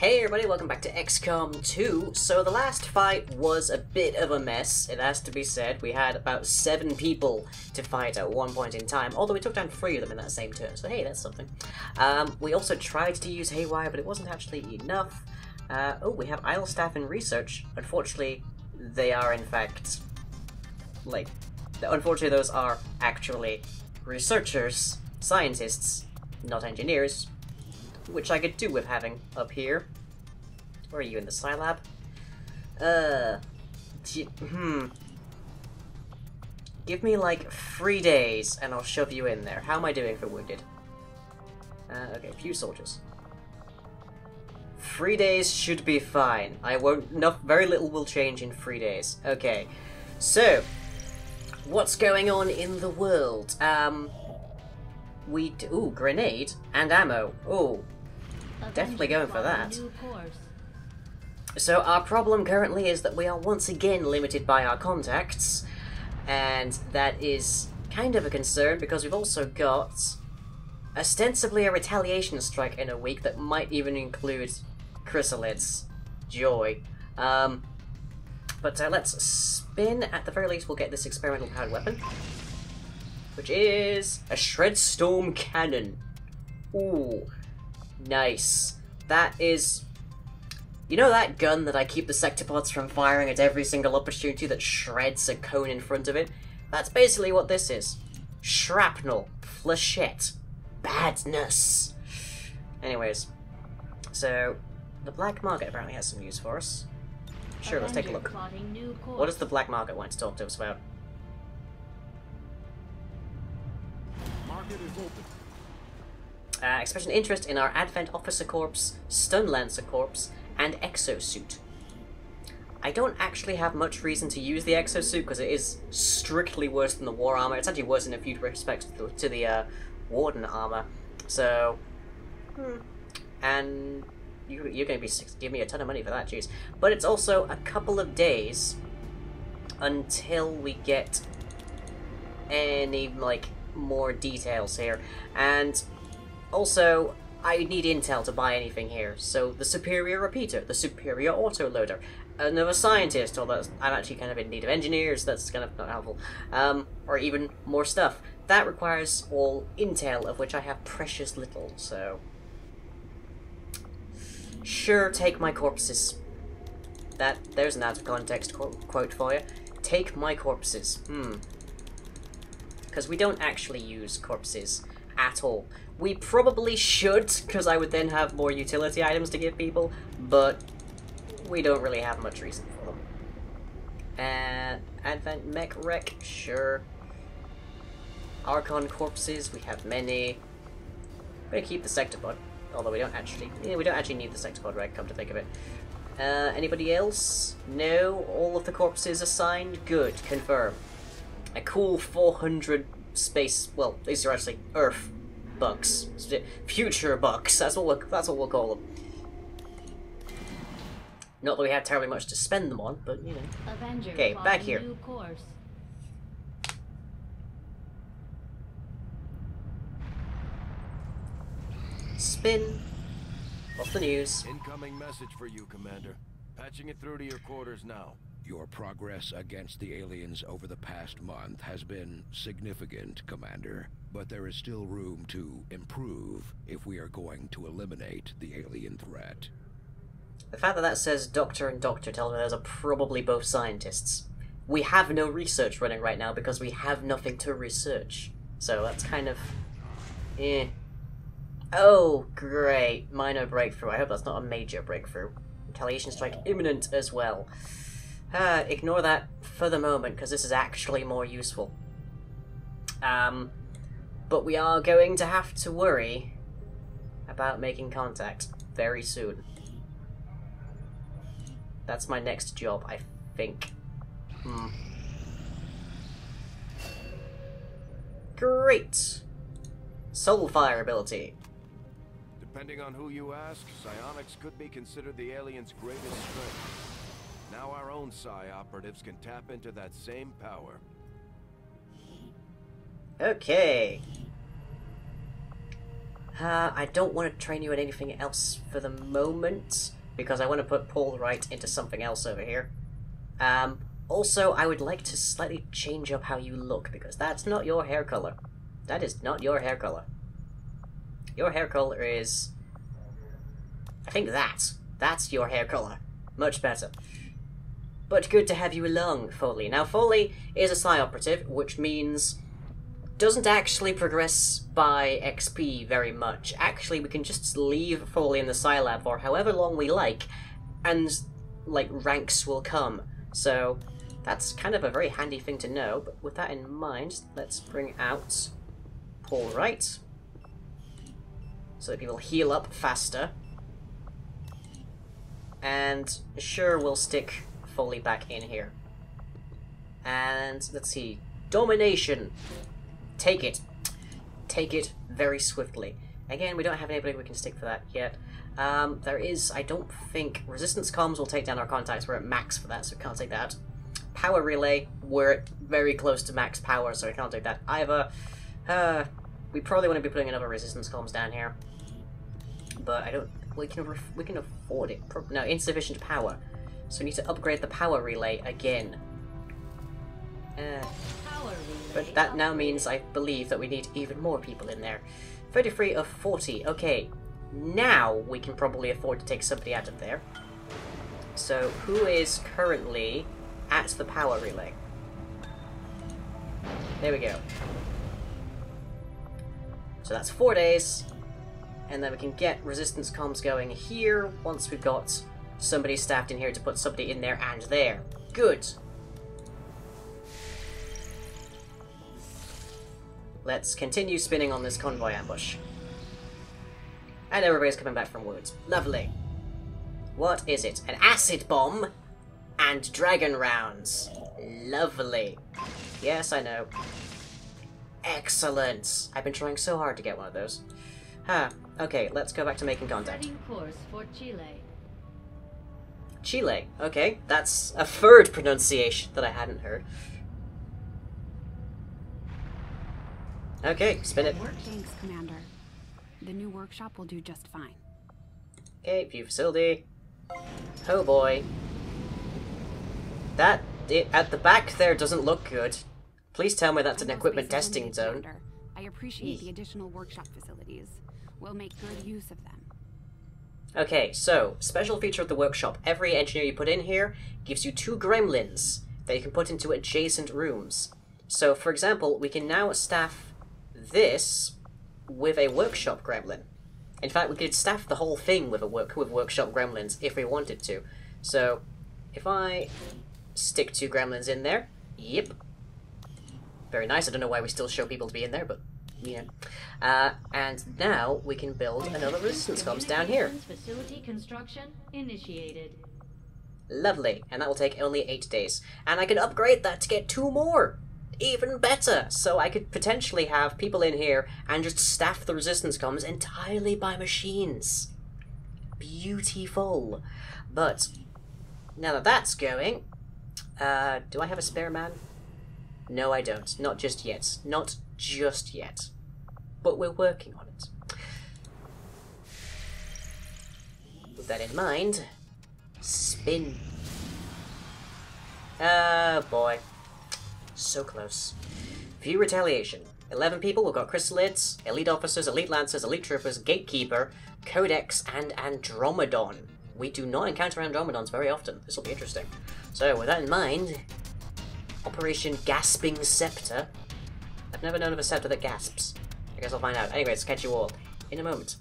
Hey everybody, welcome back to XCOM2. So the last fight was a bit of a mess, it has to be said. We had about 7 people to fight at one point in time, although we took down 3 of them in that same turn, so hey, that's something. We also tried to use Haywire, but it wasn't actually enough. Oh, we have idle staff in research. Unfortunately, they are in fact, unfortunately those are actually researchers, scientists, not engineers. Which I could do with having up here. Where are you, in the Scilab? Give me like 3 days and I'll shove you in there. How am I doing for wounded? Okay, few soldiers. 3 days should be fine. Very little will change in 3 days. Okay, so what's going on in the world? Ooh, grenade and ammo. Ooh, definitely going for that. So our problem currently is that we are once again limited by our contacts, and that is kind of a concern because we've also got ostensibly a retaliation strike in a week that might even include chrysalids. Joy. But let's spin. At the very least, we'll get this experimental powered weapon, which is a Shredstorm Cannon. Ooh, nice. That is... You know that gun that I keep the sectopods from firing at every single opportunity that shreds a cone in front of it? That's basically what this is. Shrapnel. Flechette. Badness. Anyways, so the black market apparently has some use for us. Sure, let's take a look. What does the black market want to talk to us about? Expression interest in our Advent Officer Corps, Stun Lancer Corps, and Exosuit. I don't actually have much reason to use the Exosuit because it is strictly worse than the War Armor. It's actually worse in a few respects to the Warden Armor. So, and you're going to be give me a ton of money for that, jeez. But it's also a couple of days until we get any more details here, and also I need intel to buy anything here. So the superior repeater, the superior autoloader, another scientist, although I'm actually kind of in need of engineers, that's kind of not helpful, or even more stuff. That requires all intel, of which I have precious little, so... Sure, take my corpses. There's an out-of-context quote for you. Take my corpses. Because we don't actually use corpses at all. We probably should, because I would then have more utility items to give people, but we don't really have much reason for them. Advent Mech Wreck, sure. Archon corpses, we have many. We're gonna keep the Sectopod, although we don't actually need the Sectopod wreck, come to think of it. Anybody else? No? All of the corpses assigned? Good, confirm. A cool 400 space, well, these are actually Earth bucks. Future bucks, that's what we'll call them. Not that we have terribly much to spend them on, but you know. Avenger, okay, back here. Spin. What's the news? Incoming message for you, Commander. Patching it through to your quarters now. Your progress against the aliens over the past month has been significant, Commander. But there is still room to improve if we are going to eliminate the alien threat. The fact that says Doctor and Doctor tells me those are probably both scientists. We have no research running right now because we have nothing to research. So that's kind of... eh. Oh, great. Minor breakthrough. I hope that's not a major breakthrough. Retaliation strike imminent as well. Ignore that for the moment, because this is actually more useful. But we are going to have to worry about making contact very soon. That's my next job, I think. Great! Soulfire ability. Depending on who you ask, psionics could be considered the alien's greatest strength. Now our own psi operatives can tap into that same power. Okay. I don't want to train you in anything else for the moment, because I want to put Paul Wright into something else over here. Also, I would like to slightly change up how you look, because that's not your hair color. That is not your hair color. Your hair color is... I think that's your hair color. Much better. But good to have you along, Foley. Now, Foley is a Psi operative, which means doesn't actually progress by XP very much. Actually, we can just leave Foley in the Psi lab for however long we like, and, like, ranks will come. So, that's kind of a very handy thing to know, but with that in mind, let's bring out Paul Wright, so that people heal up faster. And sure, we'll stick Foley back in here. And let's see, Domination. Take it. Take it very swiftly. Again, we don't have anybody we can stick for that yet. There is, I don't think, Resistance Comms will take down our contacts. We're at max for that, so we can't take that. Power Relay, we're at very close to max power, so we can't take that either. We probably want to be putting another Resistance Comms down here. But I don't... We can afford it. No, insufficient power. So we need to upgrade the Power Relay again. But that now means, I believe, that we need even more people in there. 33 of 40. Okay, now we can probably afford to take somebody out of there. So, who is currently at the Power Relay? There we go. So that's 4 days. And then we can get Resistance Comms going here once we've got somebody staffed in here to put somebody in there and there. Good. Let's continue spinning on this convoy ambush. And everybody's coming back from wounds. Lovely. What is it? An acid bomb and dragon rounds. Lovely. Yes, I know. Excellent. I've been trying so hard to get one of those. Okay, let's go back to making contact. Setting course for Chile. Chile. Okay, that's a third pronunciation that I hadn't heard. Okay, spin it. Thanks, Commander. The new workshop will do just fine. Okay, view facility. Oh boy. That, at the back there doesn't look good. Please tell me that's an equipment testing zone. I appreciate the additional workshop facilities. We'll make good use of them. Okay, so, special feature of the workshop. Every engineer you put in here gives you 2 gremlins that you can put into adjacent rooms. So, for example, we can now staff this with a workshop gremlin. In fact, we could staff the whole thing with workshop gremlins if we wanted to. So, if I stick 2 gremlins in there, yep. Very nice. I don't know why we still show people to be in there, but yeah. And now we can build another resistance comms down here. Facility construction initiated. Lovely. And that will take only 8 days. And I can upgrade that to get 2 more. Even better. So I could potentially have people in here and just staff the resistance comms entirely by machines. Beautiful. But now that that's going, do I have a spare man? No, I don't. Not just yet. Not just yet. But we're working on it. With that in mind, spin. Oh boy. So close. View retaliation. 11 people, we've got Chrysalids, Elite Officers, Elite Lancers, Elite Troopers, Gatekeeper, Codex, and Andromedon. We do not encounter Andromedons very often. This will be interesting. So, with that in mind, Operation Gasping Scepter. I've never known of a scepter that gasps. I guess I'll find out. Anyways, catch you all in a moment.